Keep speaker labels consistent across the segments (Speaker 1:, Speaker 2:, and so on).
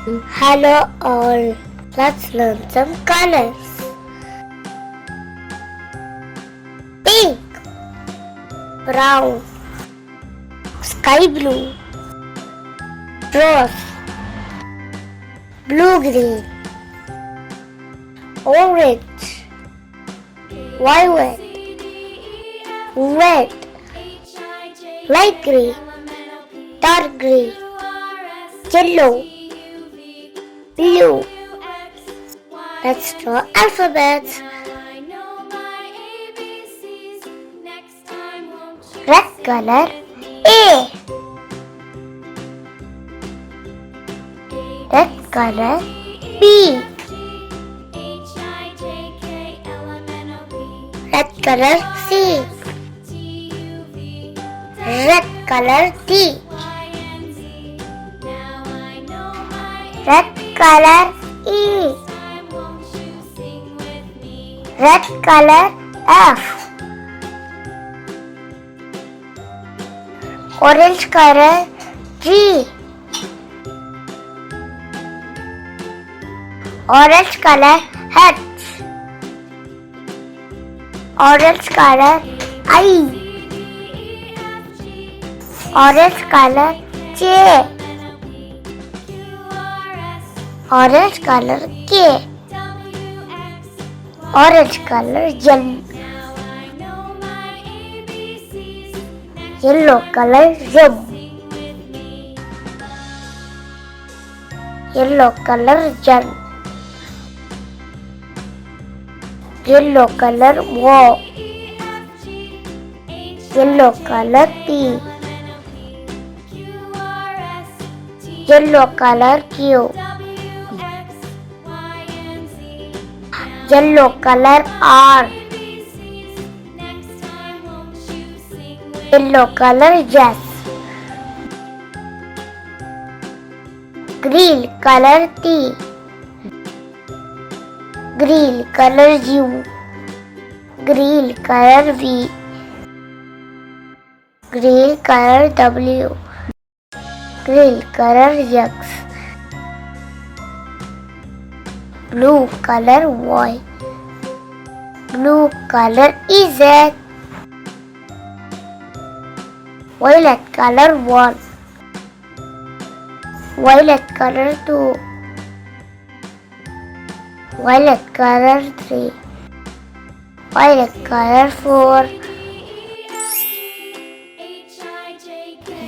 Speaker 1: Hello all, let's learn some colors. Pink, brown, sky blue, rose, blue-green, orange, violet, red, light green, dark green, yellow, blue. Let's draw alphabets. Red color A. Red color B. Red color C. Red color D. Red color E. Red color F. Orange color G. Orange color H. Orange color I. Orange color J. Orange color K. Orange color L. Yellow color M. Yellow color N. Yellow color O. Yellow color P. Yellow color Q. Yellow color R. Yellow color S. Green color T. Green color U. Green color V. Green color W. Green color X. Blue color Y. Blue color Z. Violet color 1. Violet color 2. Violet color 3. Violet color 4.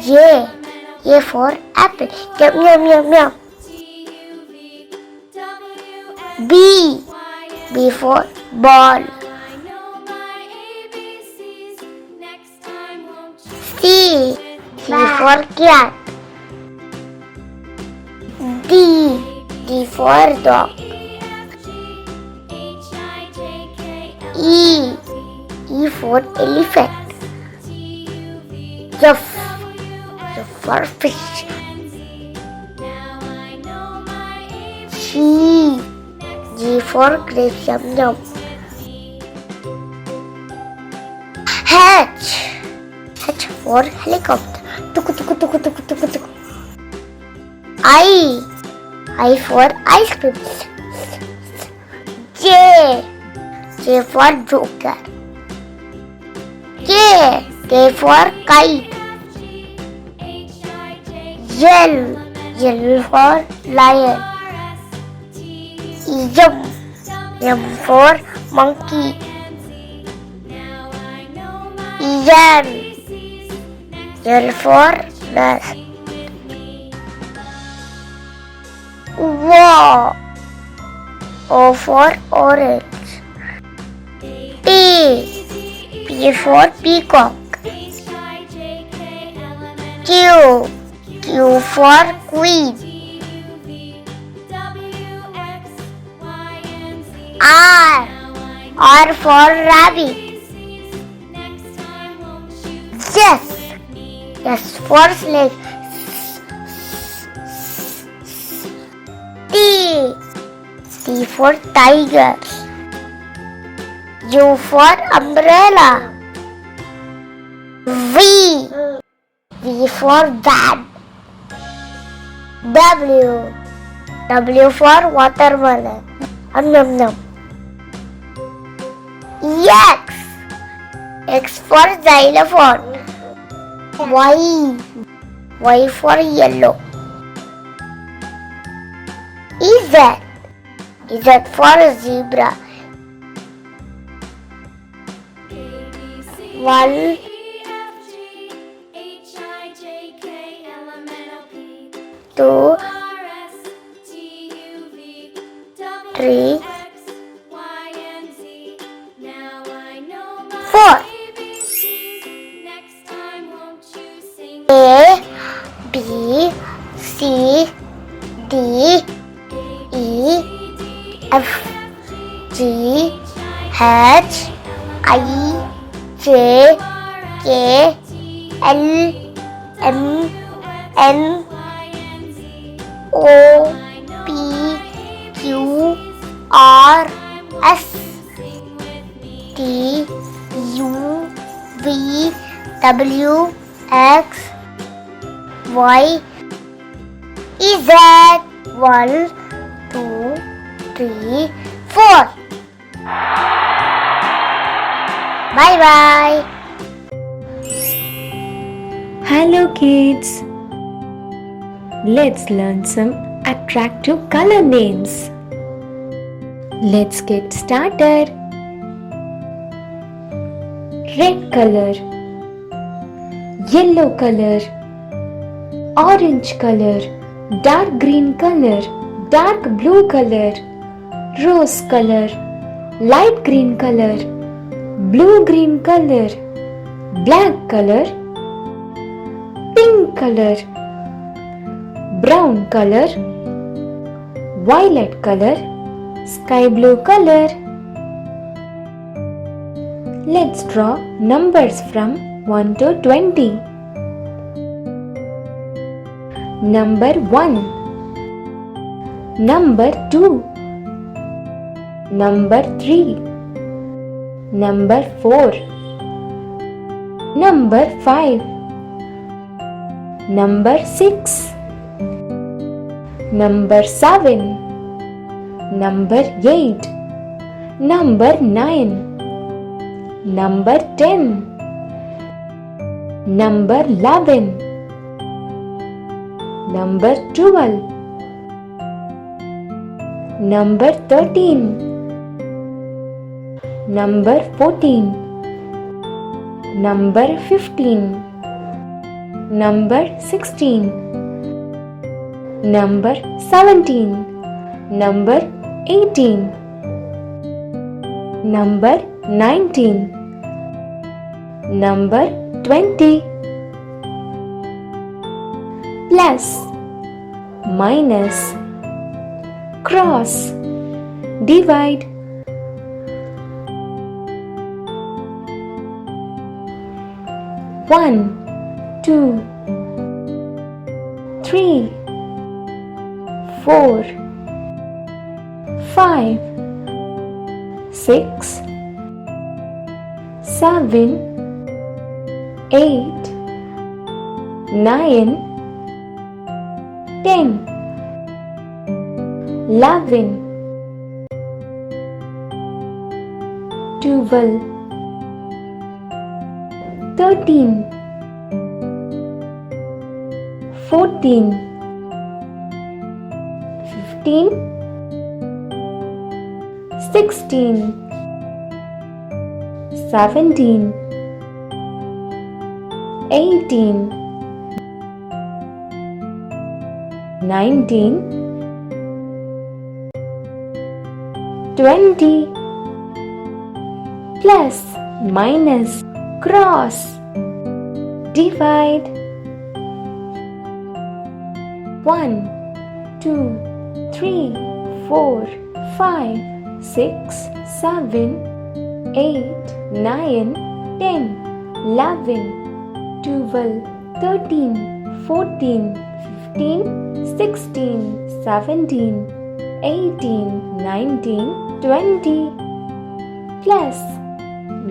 Speaker 1: J for apple. Yum yum yum yum. B for ball. C for cat. D for dog. E for elephant. F for fish. G for grape. Yum yum. H for helicopter. Tuku tuku tuku tuku tuku tuku. I for ice cream. J for joker. K for kite. L for lion. M for monkey. L for nest. O for orange. P for peacock. Q for queen. R for rabbit. S for snake. T for tiger. U for umbrella. V for van. W for watermelon. Num num. X. X for xylophone. Y. Y for yellow. Z. Z for zebra. 1, 2, 3, 4. A, B, C, D, E, F, G, H, I, J, K, L, M, N, O, P, Q, R, S, T, U, V, W, X, Y, Z. 1, 2, 3, 4. Bye bye.
Speaker 2: Hello kids. Let's learn some attractive color names. Let's get started. Red color, yellow color, orange color, dark green color, dark blue color, rose color, light green color, blue green color, black color, pink color, brown color, violet color, sky blue color. Let's draw numbers from 1 to 20. Number 1, Number 2, Number 3, Number 4, Number 5, Number 6, Number 7, Number 8, Number 9, Number 10, Number 11, Number 12, Number 13, Number 14, Number 15, Number 16, Number 17, Number 18, Number 19, Number 20. Plus, minus, cross, divide. One, 2, 3, 4, 5, 6, 7, 8, 9, 10, 11, 12, 13, 14, 15, 16, 17, 18, 19, 20. Plus, minus, cross, divide. 1, 2, 3, 4, 5, 6, 7, 8, 9, 10, 11, 12, 13, 14, 15, 16, 17, 18, 19, 20. Plus,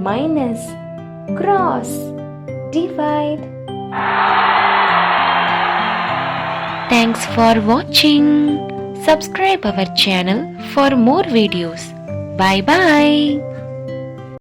Speaker 2: minus, cross, divide. Thanks for watching. Subscribe our channel for more videos. Bye bye.